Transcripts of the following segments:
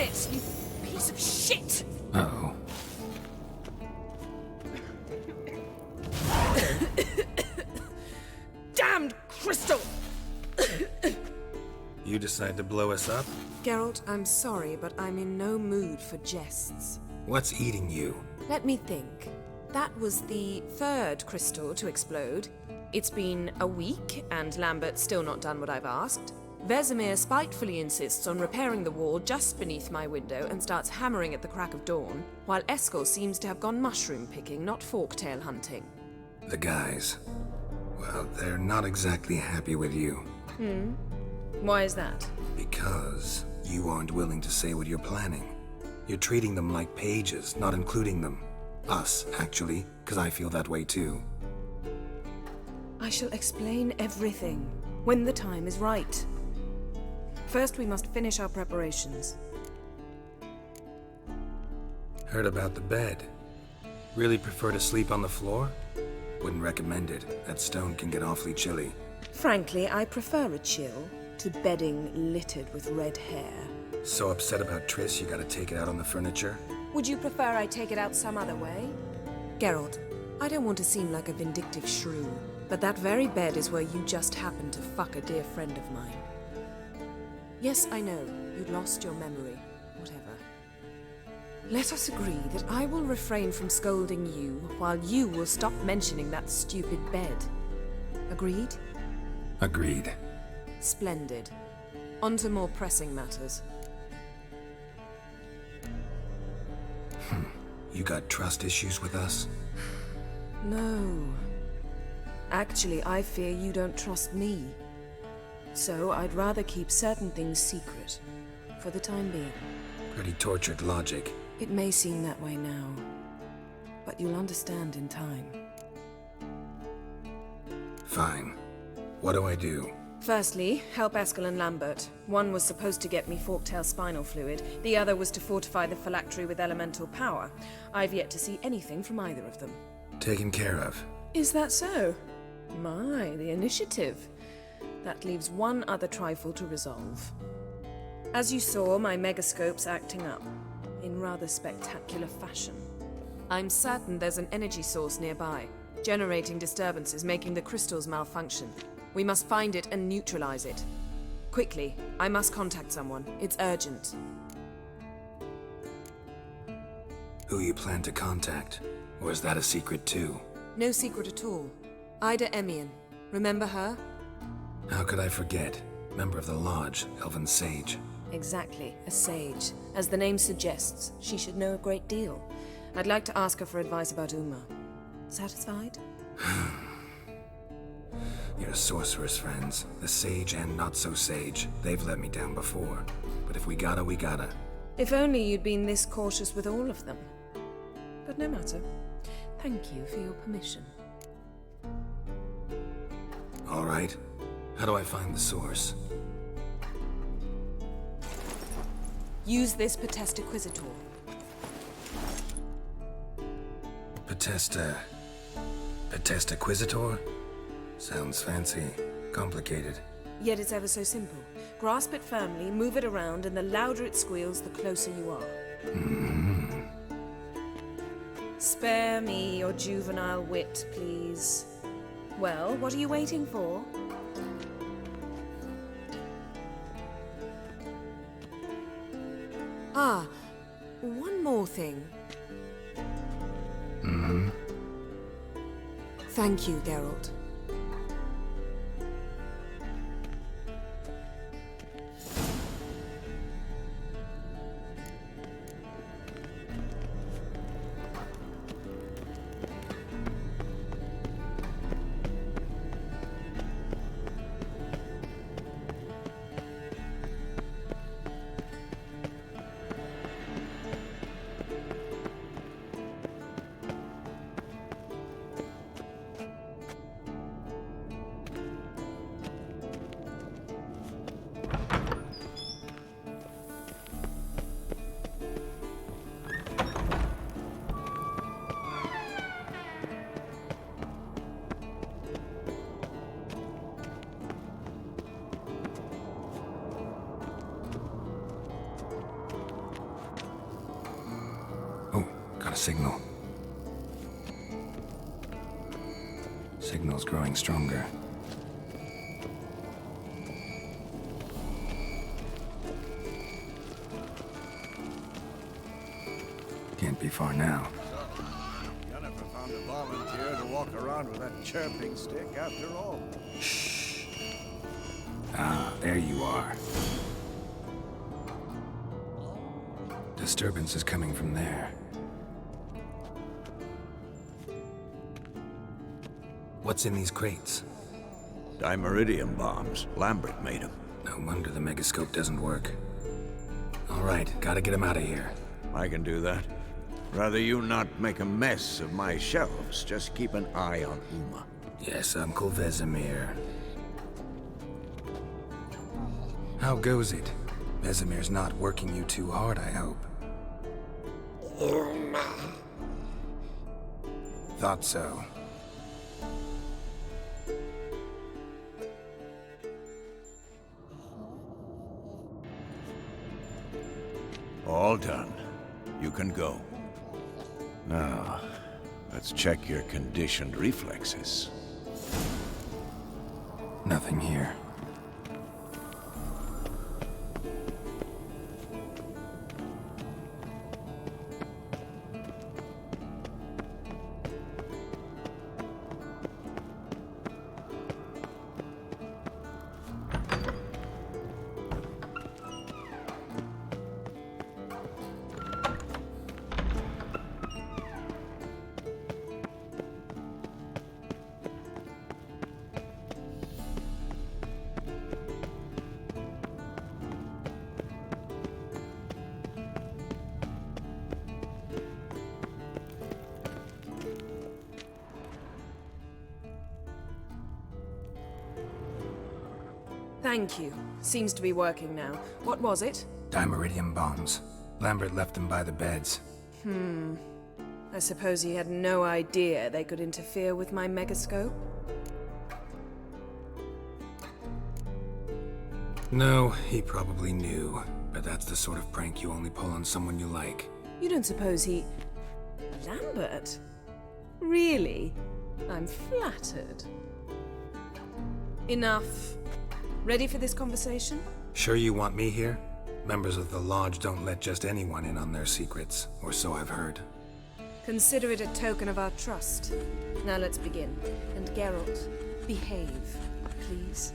it, you piece of shit! Uh-oh. Damned crystal! You decide to blow us up? Geralt, I'm sorry, but I'm in no mood for jests. What's eating you? Let me think. That was the third crystal to explode. It's been a week, and Lambert's still not done what I've asked. Vesemir spitefully insists on repairing the wall just beneath my window and starts hammering at the crack of dawn, while Eskel seems to have gone mushroom picking, not forktail hunting. The guys. Well, they're not exactly happy with you. Why is that? Because you aren't willing to say what you're planning. You're treating them like pages, not including them. Us, actually, because I feel that way too. I shall explain everything when the time is right. First, we must finish our preparations. Heard about the bed. Really prefer to sleep on the floor? Wouldn't recommend it. That stone can get awfully chilly. Frankly, I prefer a chill to bedding littered with red hair. So upset about Triss, you gotta take it out on the furniture? Would you prefer I take it out some other way? Geralt, I don't want to seem like a vindictive shrew, but that very bed is where you just happened to fuck a dear friend of mine. Yes, I know, you'd lost your memory. Whatever. Let us agree that I will refrain from scolding you, while you will stop mentioning that stupid bed. Agreed? Agreed. Splendid. On to more pressing matters. You got trust issues with us? No. Actually, I fear you don't trust me. So I'd rather keep certain things secret, for the time being. Pretty tortured logic. It may seem that way now, but you'll understand in time. Fine. What do I do? Firstly, help Eskel and Lambert. One was supposed to get me forktail spinal fluid, the other was to fortify the phylactery with elemental power. I've yet to see anything from either of them. Taken care of. Is that so? My, the initiative. That leaves one other trifle to resolve. As you saw, my megascope's acting up, in rather spectacular fashion. I'm certain there's an energy source nearby, generating disturbances, making the crystals malfunction. We must find it and neutralize it. Quickly, I must contact someone. It's urgent. Who you plan to contact? Or is that a secret too? No secret at all. Ida Emian. Remember her? How could I forget? Member of the Lodge, Elven Sage. Exactly, a sage. As the name suggests, she should know a great deal. I'd like to ask her for advice about Uma. Satisfied? Your sorceress friends, the sage and not-so-sage, they've let me down before. But if we gotta, we gotta. If only you'd been this cautious with all of them. But no matter. Thank you for your permission. All right. How do I find the source? Use this Potest Acquisitor. Potest Acquisitor? Sounds fancy. Complicated. Yet it's ever so simple. Grasp it firmly, move it around, and the louder it squeals, the closer you are. Spare me your juvenile wit, please. Well, what are you waiting for? Ah, one more thing. Thank you, Geralt. signal. Signal's growing stronger. Can't be far now. Yennefer found a volunteer to walk around with that chirping stick after all. Shh. Ah, there you are. Disturbance is coming from there. What's in these crates? Dimeridium bombs. Lambert made them. No wonder the megascope doesn't work. All right, gotta get him out of here. I can do that. Rather you not make a mess of my shelves. Just keep an eye on Uma. Yes, Uncle Vesemir. How goes it? Vesemir's not working you too hard, I hope. Thought so. All done. You can go. Now, let's check your conditioned reflexes. Nothing here. Thank you. Seems to be working now. What was it? Dimeridium bombs. Lambert left them by the beds. I suppose he had no idea they could interfere with my megascope? No, he probably knew. But that's the sort of prank you only pull on someone you like. You don't suppose he... Lambert? Really? I'm flattered. Enough. Ready for this conversation? Sure you want me here? Members of the Lodge don't let just anyone in on their secrets, or so I've heard. Consider it a token of our trust. Now let's begin. And Geralt, behave, please.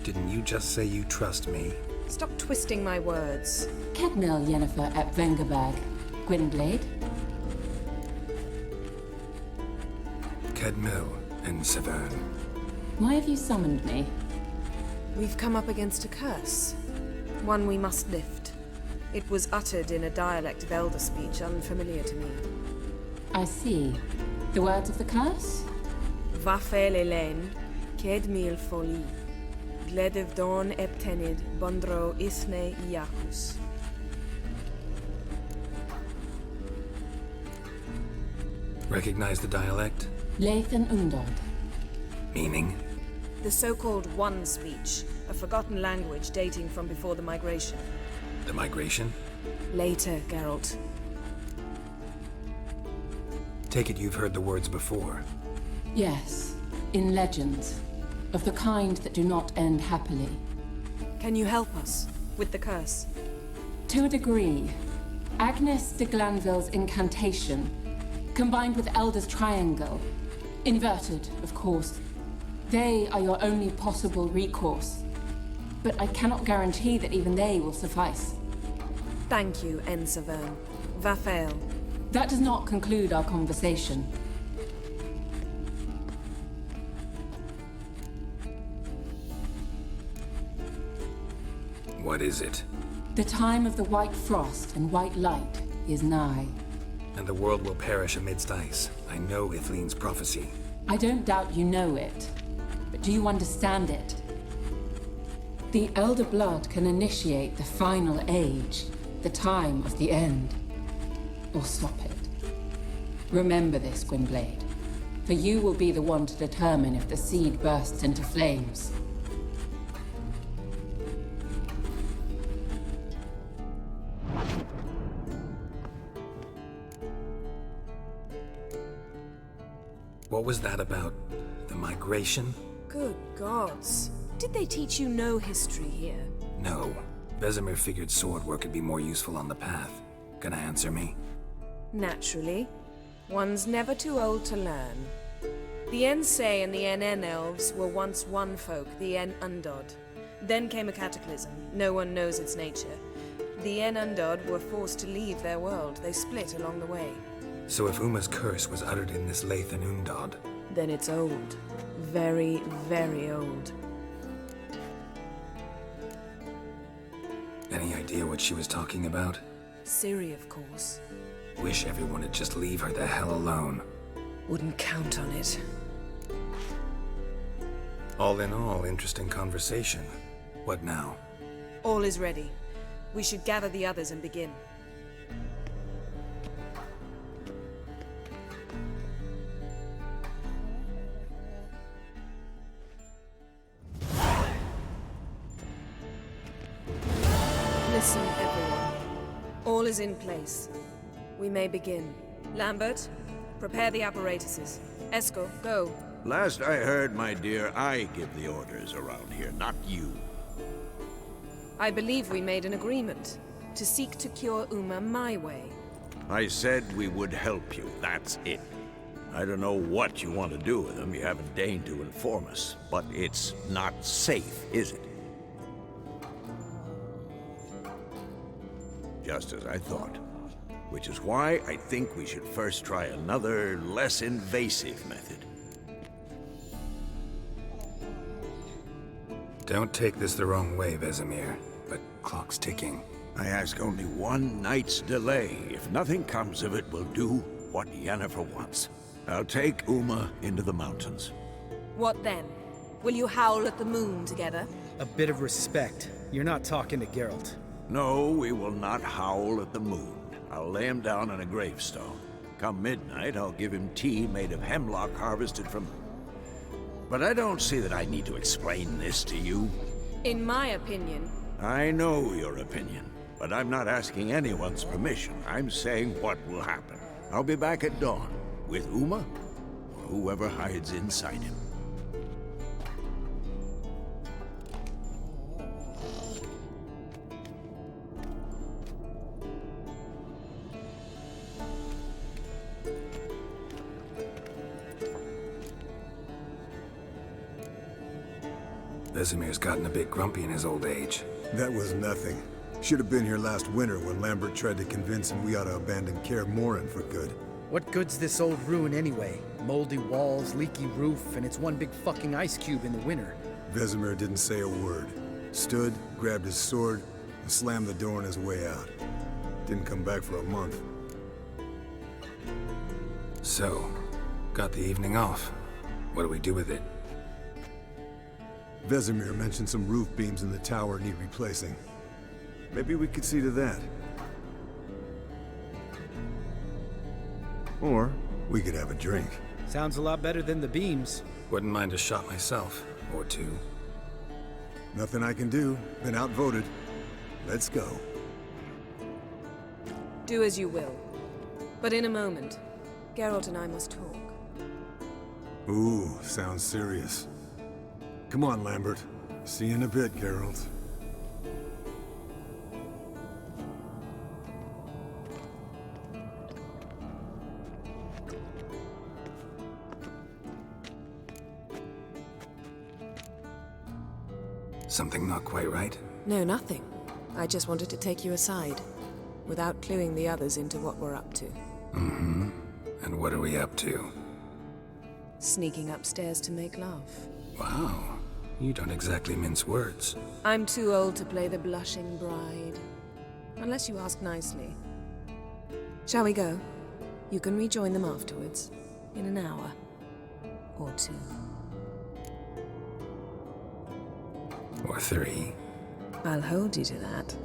Didn't you just say you trust me? Stop twisting my words. Kedmil Yennefer at Vengerberg. Gwynblade? Kedmil and Severn. Why have you summoned me? We've come up against a curse. One we must lift. It was uttered in a dialect of Elder speech unfamiliar to me. I see. The words of the curse? Vafel Elaine, Kedmil Foli, Gledev Don Eptenid, Bondro Isne Iacus. Recognize the dialect? Lathan Undod. Meaning? The so-called One speech, a forgotten language dating from before the migration. The migration? Later, Geralt. Take it you've heard the words before. Yes, in legends. Of the kind that do not end happily. Can you help us with the curse? To a degree. Agnes de Glanville's incantation, combined with Elder's triangle, inverted, of course. They are your only possible recourse. But I cannot guarantee that even they will suffice. Thank you, Severn. Vafel. That does not conclude our conversation. What is it? The time of the white frost and white light is nigh. And the world will perish amidst ice. I know Ithleen's prophecy. I don't doubt you know it. But do you understand it? The Elder Blood can initiate the final age, the time of the end. Or stop it. Remember this, Gwynblade. For you will be the one to determine if the seed bursts into flames. What was that about? The migration? Good gods. Did they teach you no history here? No. Vesemir figured sword work could be more useful on the path. Gonna answer me? Naturally. One's never too old to learn. The Ensei and the NN elves were once one folk, the En Undod. Then came a cataclysm. No one knows its nature. The En Undod were forced to leave their world. They split along the way. So if Uma's curse was uttered in this Lathe and Undod, Then it's old. Very, very old. any idea what she was talking about? Ciri, of course. Wish everyone would just leave her the hell alone. Wouldn't count on it. All in all, interesting conversation. What now? All is ready. We should gather the others and begin. Listen, everyone. All is in place. We may begin. Lambert, prepare the apparatuses. Eskel, go. Last I heard, my dear, I give the orders around here, not you. I believe we made an agreement to seek to cure Uma my way. I said we would help you, that's it. I don't know what you want to do with them, you haven't deigned to inform us. But it's not safe, is it? Just as I thought. Which is why I think we should first try another, less invasive method. Don't take this the wrong way, Vesemir, but clock's ticking. I ask only one night's delay. If nothing comes of it, we'll do what Yennefer wants. I'll take Uma into the mountains. What then? Will you howl at the moon together? A bit of respect. You're not talking to Geralt. No, we will not howl at the moon. I'll lay him down on a gravestone. Come midnight, I'll give him tea made of hemlock harvested from... But I don't see that I need to explain this to you. In my opinion... I know your opinion, but I'm not asking anyone's permission. I'm saying what will happen. I'll be back at dawn, with Uma, or whoever hides inside him. Vesemir's gotten a bit grumpy in his old age. That was nothing. Should have been here last winter when Lambert tried to convince him we ought to abandon Kaer Morhen for good. What good's this old ruin anyway? Moldy walls, leaky roof, and it's one big fucking ice cube in the winter. Vesemir didn't say a word. Stood, grabbed his sword, and slammed the door on his way out. Didn't come back for a month. So, got the evening off. What do we do with it? Vesemir mentioned some roof beams in the tower need replacing. Maybe we could see to that. Or we could have a drink. Sounds a lot better than the beams. Wouldn't mind a shot myself, or two. Nothing I can do. Been outvoted. Let's go. Do as you will. But in a moment, Geralt and I must talk. Ooh, sounds serious. Come on, Lambert. See you in a bit, Geralt. Something not quite right? No, nothing. I just wanted to take you aside, without cluing the others into what we're up to. Mm-hmm. And what are we up to? Sneaking upstairs to make love. Wow. You don't exactly mince words. I'm too old to play the blushing bride. Unless you ask nicely. Shall we go? You can rejoin them afterwards. In an hour. Or two. Or three. I'll hold you to that.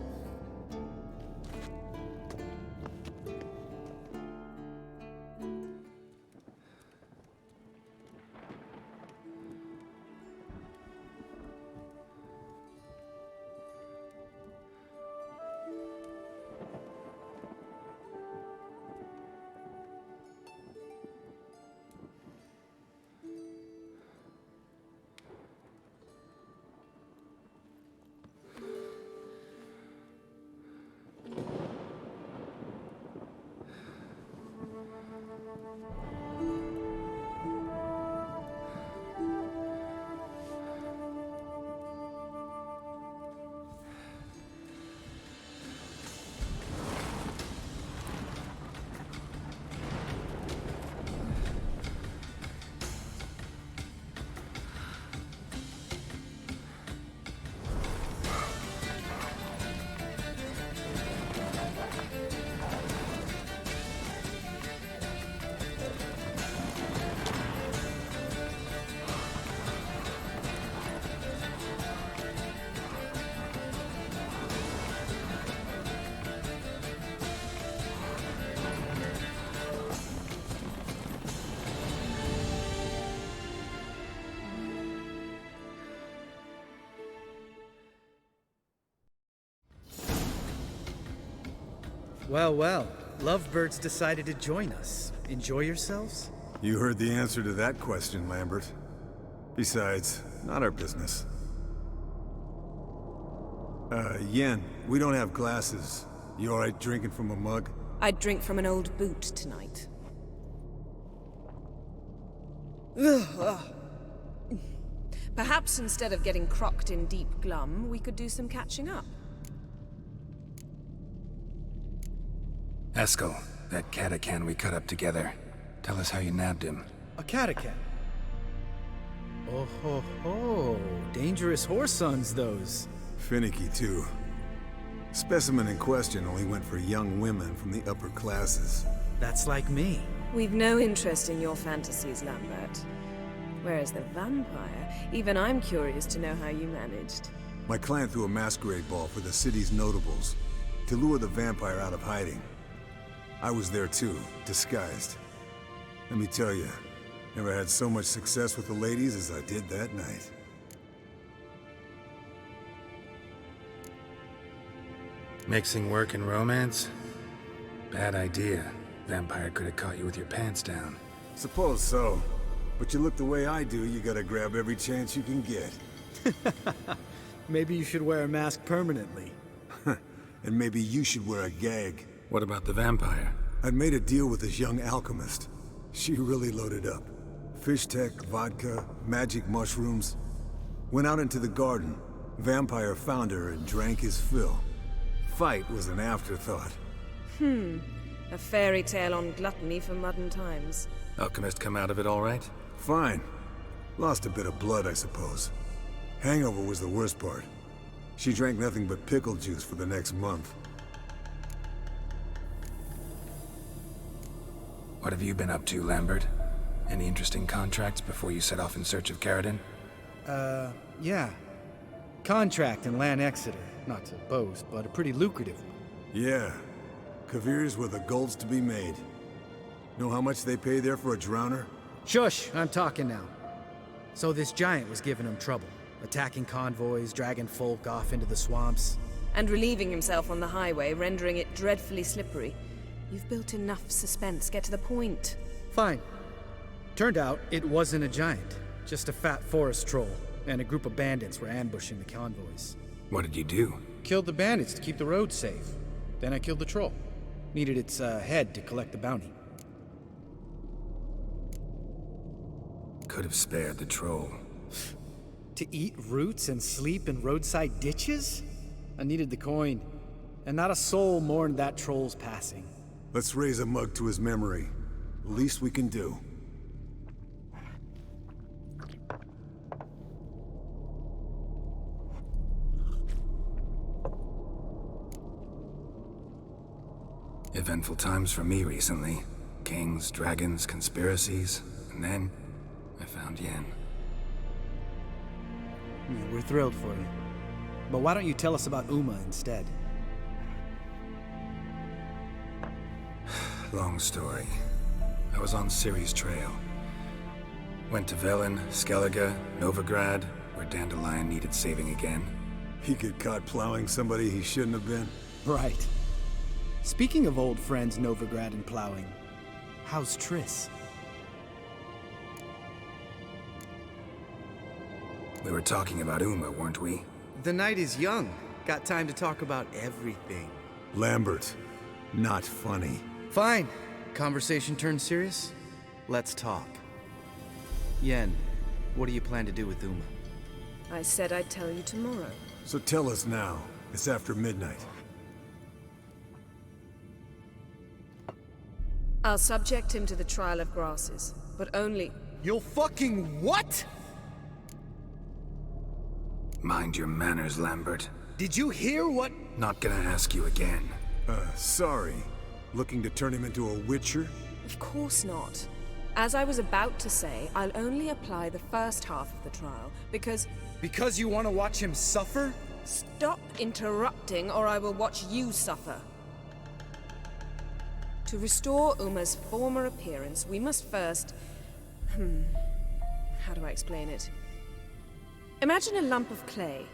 Well, well. Lovebirds decided to join us. Enjoy yourselves? You heard the answer to that question, Lambert. Besides, not our business. Yen, we don't have glasses. You alright drinking from a mug? I'd drink from an old boot tonight. Ugh. Perhaps instead of getting crocked in deep glum, we could do some catching up. Eskel, that catacan we cut up together. Tell us how you nabbed him. A catacan. Oh ho ho. Dangerous horse sons, those. Finicky, too. Specimen in question only went for young women from the upper classes. That's like me. We've no interest in your fantasies, Lambert. Whereas the vampire, even I'm curious to know how you managed. My client threw a masquerade ball for the city's notables to lure the vampire out of hiding. I was there too, disguised. Let me tell you, never had so much success with the ladies as I did that night. Mixing work and romance? Bad idea. Vampire could have caught you with your pants down. Suppose so. But you look the way I do, you gotta grab every chance you can get. Maybe you should wear a mask permanently. And maybe you should wear a gag. What about the vampire? I'd made a deal with this young alchemist. She really loaded up. Fish tech, vodka, magic mushrooms. Went out into the garden. Vampire found her and drank his fill. Fight was an afterthought. A fairy tale on gluttony for modern times. Alchemist come out of it all right? Fine. Lost a bit of blood, I suppose. Hangover was the worst part. She drank nothing but pickle juice for the next month. What have you been up to, Lambert? Any interesting contracts before you set off in search of Caridin? Yeah. Contract in Lan Exeter. Not to boast, but a pretty lucrative one. Yeah. Kavir's were the gold's to be made. Know how much they pay there for a drowner? Shush, I'm talking now. So this giant was giving him trouble. Attacking convoys, dragging folk off into the swamps. And relieving himself on the highway, rendering it dreadfully slippery. You've built enough suspense. Get to the point. Fine. Turned out it wasn't a giant. Just a fat forest troll. And a group of bandits were ambushing the convoys. What did you do? Killed the bandits to keep the road safe. Then I killed the troll. Needed its head to collect the bounty. Could have spared the troll. To eat roots and sleep in roadside ditches? I needed the coin. And not a soul mourned that troll's passing. Let's raise a mug to his memory. The least we can do. Eventful times for me recently. Kings, dragons, conspiracies, and then I found Yen. Yeah, we're thrilled for you. But why don't you tell us about Uma instead? Long story. I was on Ciri's trail. Went to Velen, Skellige, Novigrad, where Dandelion needed saving again. He get caught plowing somebody he shouldn't have been. Right. Speaking of old friends Novigrad and plowing, how's Triss? We were talking about Uma, weren't we? The night is young. Got time to talk about everything. Lambert, not funny. Fine. Conversation turned serious? Let's talk. Yen, what do you plan to do with Uma? I said I'd tell you tomorrow. So tell us now. It's after midnight. I'll subject him to the trial of grasses, but only... You'll fucking what? Mind your manners, Lambert. Did you hear what? Not gonna ask you again. Sorry. Looking to turn him into a witcher? Of course not. As I was about to say, I'll only apply the first half of the trial, because... Because you want to watch him suffer? Stop interrupting, or I will watch you suffer. To restore Uma's former appearance, we must first... How do I explain it? Imagine a lump of clay.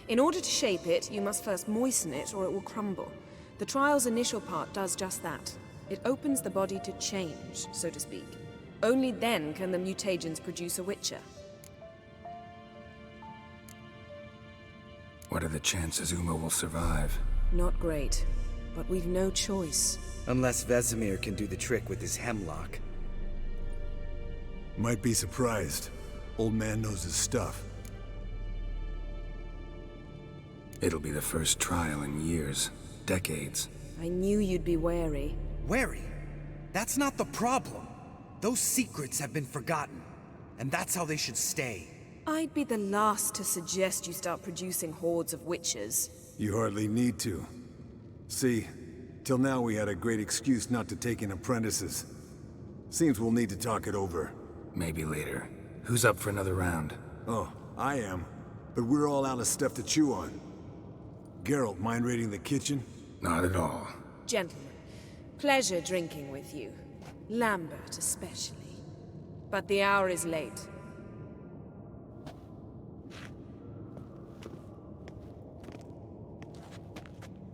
In order to shape it, you must first moisten it, or it will crumble. The trial's initial part does just that. It opens the body to change, so to speak. Only then can the mutagens produce a Witcher. What are the chances Uma will survive? Not great, but we've no choice. Unless Vesemir can do the trick with his hemlock. Might be surprised. Old man knows his stuff. It'll be the first trial in years. Decades. I knew you'd be wary. Wary? That's not the problem. Those secrets have been forgotten. And that's how they should stay. I'd be the last to suggest you start producing hordes of witches. You hardly need to. See, till now we had a great excuse not to take in apprentices. Seems we'll need to talk it over. Maybe later. Who's up for another round? Oh, I am. But we're all out of stuff to chew on. Geralt, mind raiding the kitchen? Not at all. Gentlemen, pleasure drinking with you. Lambert especially. But the hour is late.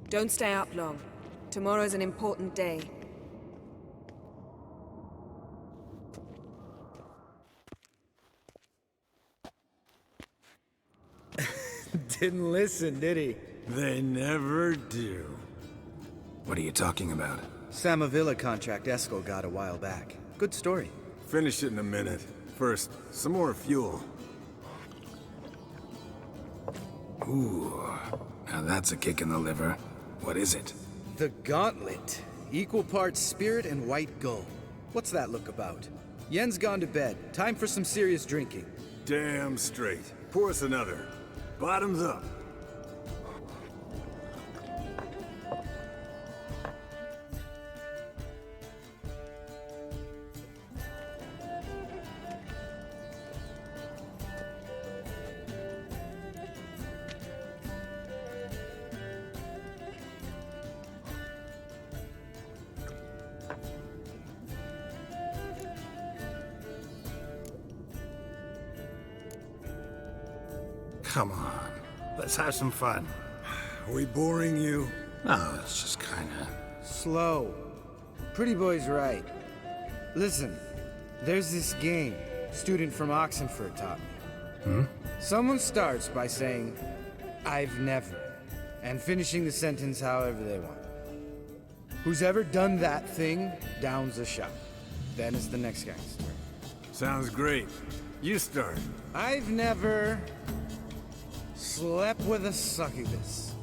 Don't stay up long. Tomorrow's an important day. Didn't listen, did he? They never do. What are you talking about? Samavilla contract Eskel got a while back. Good story. Finish it in a minute. First, some more fuel. Ooh, now that's a kick in the liver. What is it? The Gauntlet. Equal parts spirit and white gull. What's that look about? Yen's gone to bed. Time for some serious drinking. Damn straight. Pour us another. Bottoms up. Come on, let's have some fun. Are we boring you? No, it's just kinda... Slow. Pretty boy's right. Listen, there's this game student from Oxenford taught me. Someone starts by saying, "I've never," and finishing the sentence however they want. Who's ever done that thing downs a shot. Then it's the next guy's turn. Sounds great. You start. I've never slept with a succubus.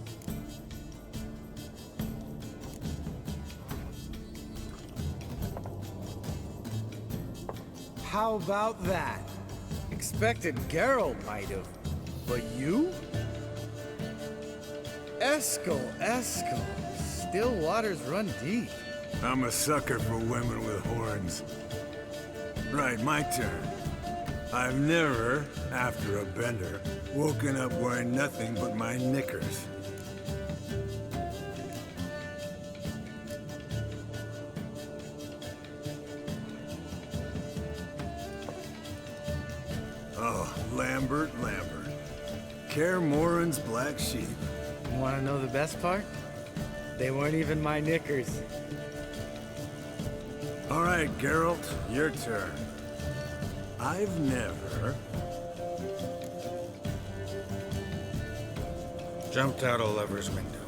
How about that? Expected Geralt might have, but you? Eskel. Still waters run deep. I'm a sucker for women with horns. Right, my turn. I've never, after a bender, woken up wearing nothing but my knickers. Oh, Lambert. Kaer Morhen's black sheep. Want to know the best part? They weren't even my knickers. All right, Geralt, your turn. I've never... Jumped out a lover's window.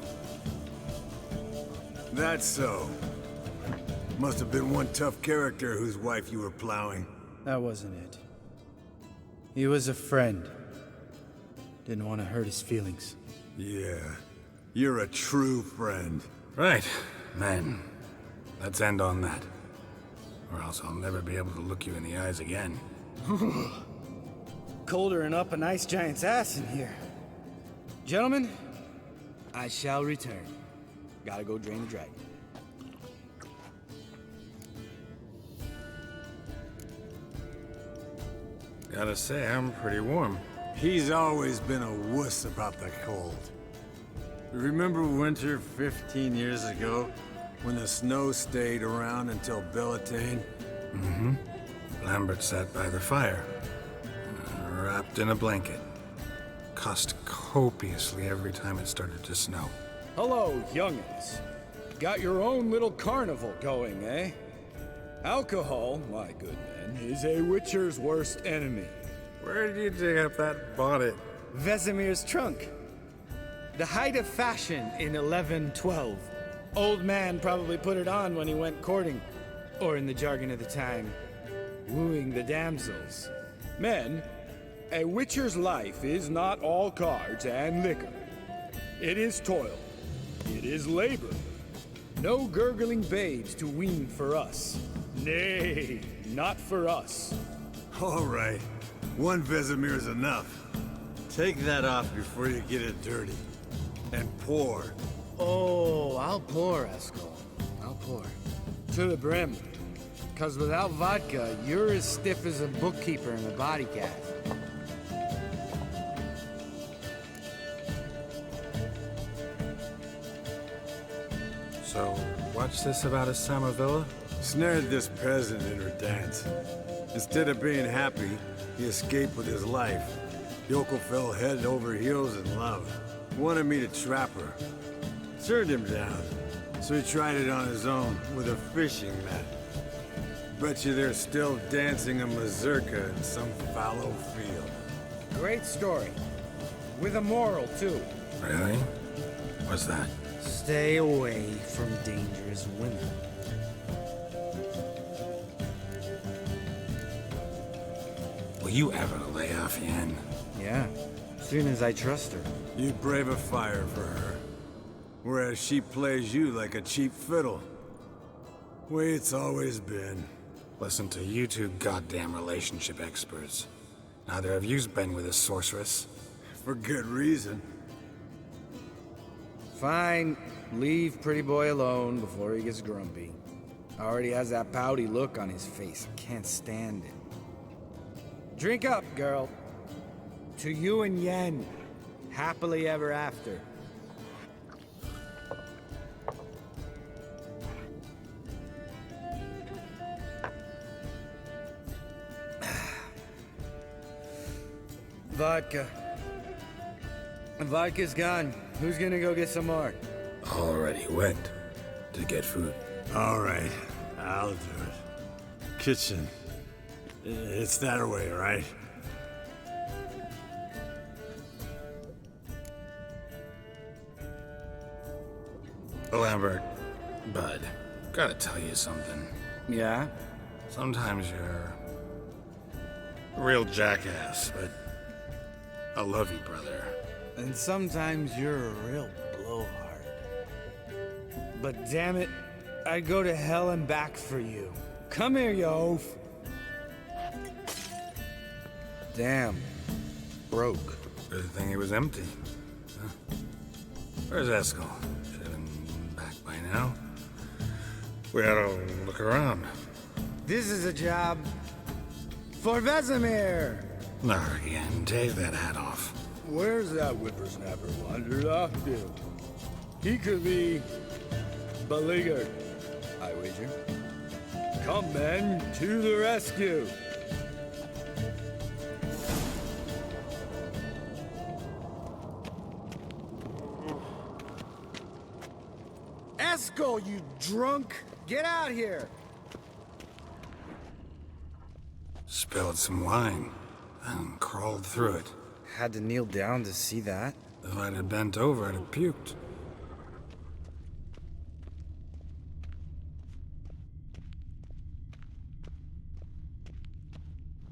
That's so. Must have been one tough character whose wife you were plowing. That wasn't it. He was a friend. Didn't want to hurt his feelings. Yeah, you're a true friend. Right, then. Let's end on that. Or else I'll never be able to look you in the eyes again. Colder and up an ice giant's ass in here. Gentlemen, I shall return. Gotta go drain the dragon. Gotta say, I'm pretty warm. He's always been a wuss about the cold. Remember winter 15 years ago, when the snow stayed around until Bellatane? Mm-hmm. Lambert sat by the fire, wrapped in a blanket. Cussed copiously every time it started to snow. Hello, young'uns. Got your own little carnival going, eh? Alcohol, my good men, is a witcher's worst enemy. Where did you dig up that bonnet? Vesemir's trunk. The height of fashion in 1112. Old man probably put it on when he went courting, or in the jargon of the time, wooing the damsels. Men, a witcher's life is not all cards and liquor. It is toil. It is labor. No gurgling babes to wean for us. Nay, not for us. All right. One Vesemir is enough. Take that off before you get it dirty. And pour. Oh, I'll pour, Eskel. I'll pour. To the brim. 'Cause without vodka, you're as stiff as a bookkeeper in a body cast. So, what's this about a summer villa? Snared this peasant in her dance. Instead of being happy, he escaped with his life. Yoko fell head over heels in love. Wanted me to trap her. Turned him down. So he tried it on his own with a fishing net. Bet you they're still dancing a mazurka in some fallow field. Great story. With a moral, too. Really? What's that? Stay away from dangerous women. Will you ever lay off, Yen? Yeah, soon as I trust her. You'd brave a fire for her. Whereas she plays you like a cheap fiddle. Way it's always been. Listen to you two goddamn relationship experts. Neither of you's been with a sorceress. For good reason. Fine, leave pretty boy alone before he gets grumpy. Already has that pouty look on his face. I can't stand it. Drink up, girl. To you and Yen. Happily ever after. Vodka. Vodka's gone. Who's gonna go get some more? Already went to get food. All right, I'll do it. Kitchen. It's that way, right? Lambert, bud, gotta tell you something. Yeah? Sometimes you're a real jackass, but I love you, brother. And sometimes you're a real blowhard. But damn it, I'd go to hell and back for you. Come here, you oaf. Damn. Broke. Good thing it was empty. Huh? Where's Eskel? Should have been back by now. We ought to look around. This is a job for Vesemir. Not again. Take that hat off. Where's that whippersnapper wandered off to? He could be beleaguered, I wager. Come, men, to the rescue. Eskel, you drunk! Get out here! Spilled some wine and crawled through it. Had to kneel down to see that. If I'd have bent over, I'd have puked.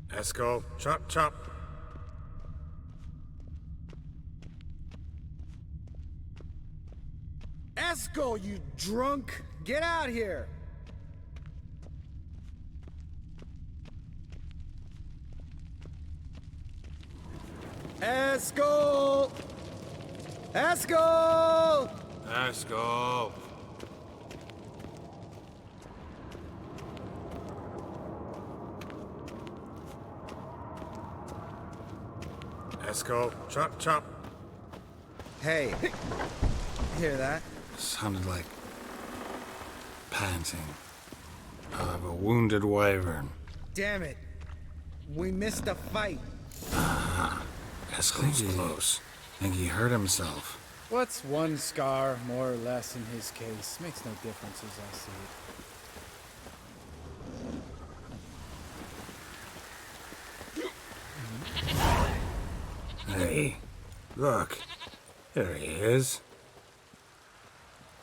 Eskel, chop, chop. Eskel, you drunk! Get out here! Eskel! Eskel! Eskel! Eskel, chop, chop. Hey, hear that? Sounded like panting of a wounded wyvern. Damn it. We missed a fight. Eskel's close. Think he hurt himself. What's one scar, more or less, in his case? Makes no difference as I see it. Hey, look. There he is.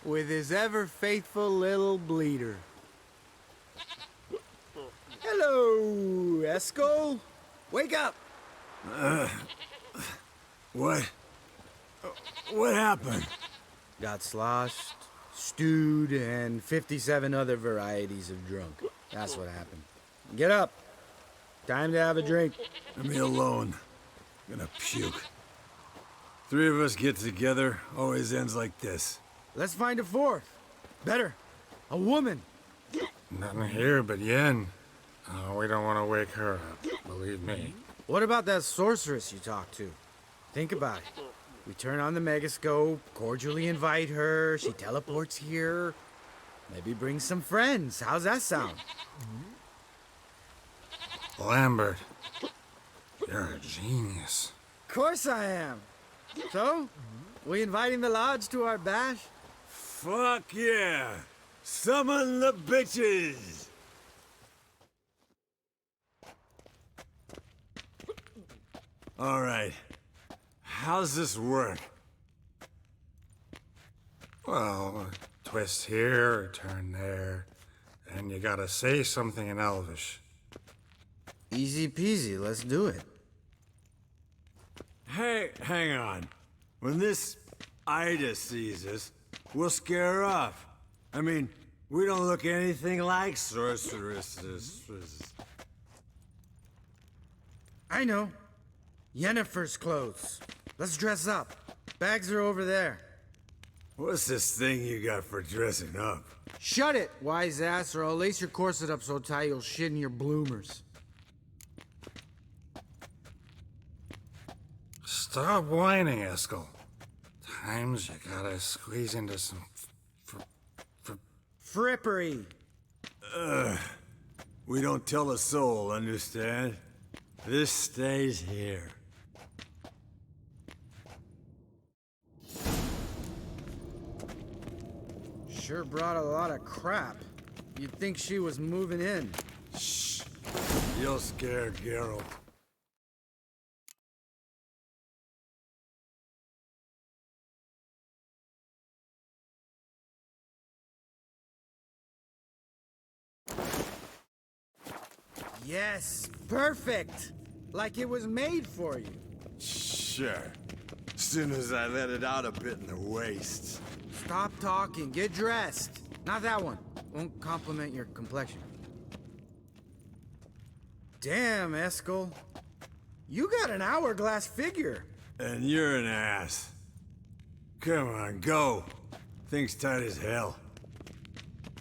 With his ever-faithful little bleeder. Hello, Eskel. Wake up! What? What happened? Got sloshed, stewed, and 57 other varieties of drunk. That's what happened. Get up. Time to have a drink. Leave me alone. I'm gonna puke. Three of us get together, always ends like this. Let's find a fourth. Better. A woman. Nothing here but Yen. Oh, we don't want to wake her up, believe me. What about that sorceress you talked to? Think about it. We turn on the megascope, cordially invite her, she teleports here. Maybe bring some friends. How's that sound? Lambert, you're a genius. Of course I am. So, we inviting the lodge to our bash? Fuck yeah! Summon the bitches! All right. How's this work? Well, twist here, turn there, and you gotta say something in Elvish. Easy peasy, let's do it. Hey, hang on. When this Ida sees us, we'll scare her off. I mean, we don't look anything like sorceresses. I know. Yennefer's clothes. Let's dress up. Bags are over there. What's this thing you got for dressing up? Shut it, wise ass, or I'll lace your corset up so tight you'll shit in your bloomers. Stop whining, Eskel. Times you gotta squeeze into some Frippery. We don't tell a soul, understand? This stays here. Sure brought a lot of crap. You'd think she was moving in. Shh. You'll scare Geralt. Yes, perfect. Like it was made for you. Sure. Soon as I let it out a bit in the waist. Stop talking, get dressed. Not that one. Won't compliment your complexion. Damn, Eskel. You got an hourglass figure. And you're an ass. Come on, go. Thing's tight as hell.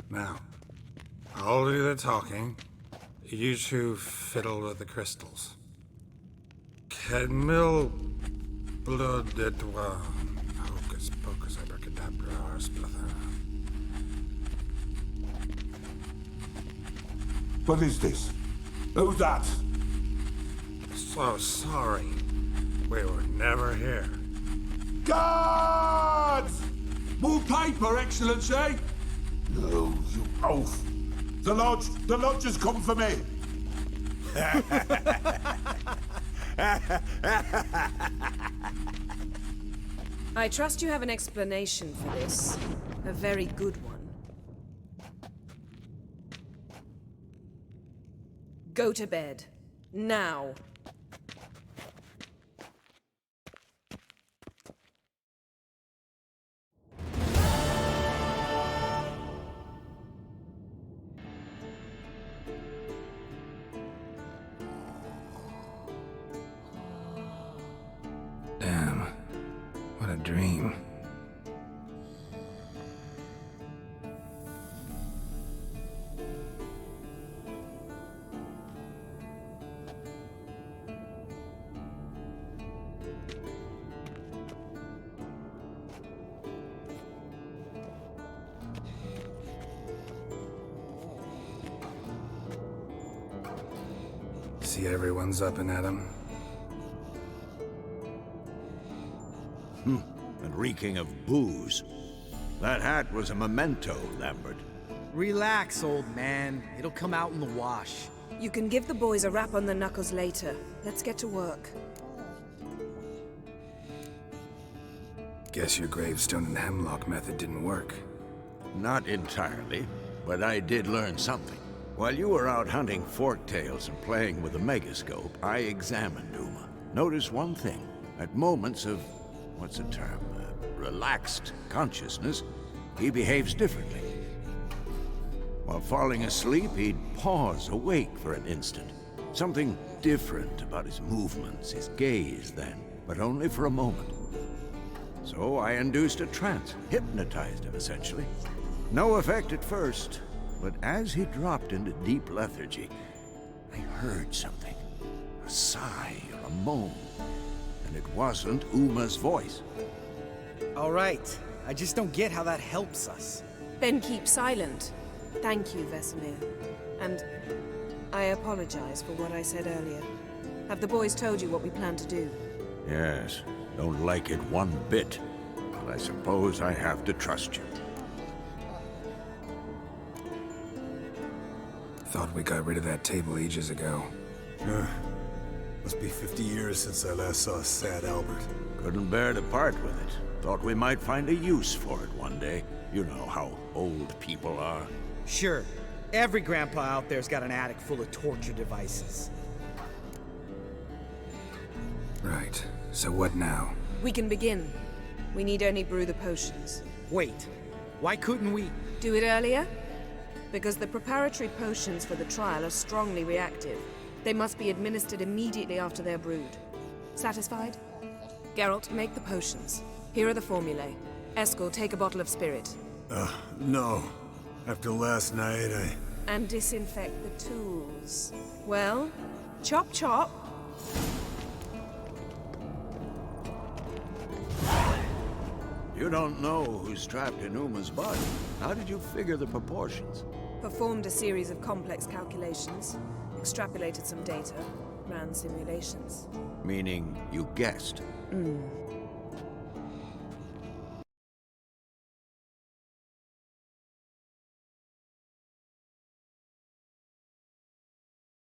Now, I'll do the talking. You two fiddle with the crystals. Cadmil blood de toi. Hocus pocus abracadabra splather. What is this? Who's that? So sorry. We were never here. Guards! More paper, Excellency! No, you oaf. The lodge has come for me. I trust you have an explanation for this. A very good one. Go to bed. Now. Damn. What a dream. See everyone's up and at 'em. and reeking of booze. That hat was a memento, Lambert. Relax, old man. It'll come out in the wash. You can give the boys a rap on the knuckles later. Let's get to work. Guess your gravestone and hemlock method didn't work. Not entirely, but I did learn something. While you were out hunting forktails and playing with the megascope, I examined Uma. Notice one thing. At moments of, what's the term, relaxed consciousness, he behaves differently. While falling asleep, he'd pause awake for an instant. Something different about his movements, his gaze then, but only for a moment. So I induced a trance, hypnotized him essentially. No effect at first, but as he dropped into deep lethargy, I heard something. A sigh or a moan. And it wasn't Uma's voice. All right. I just don't get how that helps us. Then keep silent. Thank you, Vesemir. And I apologize for what I said earlier. Have the boys told you what we plan to do? Yes, don't like it one bit. But I suppose I have to trust you. Thought we got rid of that table ages ago. Must be 50 years since I last saw sad Albert. Couldn't bear to part with it. Thought we might find a use for it one day. You know how old people are. Sure. Every grandpa out there's got an attic full of torture devices. Right. So what now? We can begin. We need only brew the potions. Wait. Why couldn't we? Do it earlier? Because the preparatory potions for the trial are strongly reactive. They must be administered immediately after they're brewed. Satisfied? Geralt, make the potions. Here are the formulae. Eskel, take a bottle of spirit. No. After last night, And disinfect the tools. Well, chop chop. You don't know who's trapped in Uma's body. How did you figure the proportions? Performed a series of complex calculations. Extrapolated some data. Ran simulations. Meaning you guessed.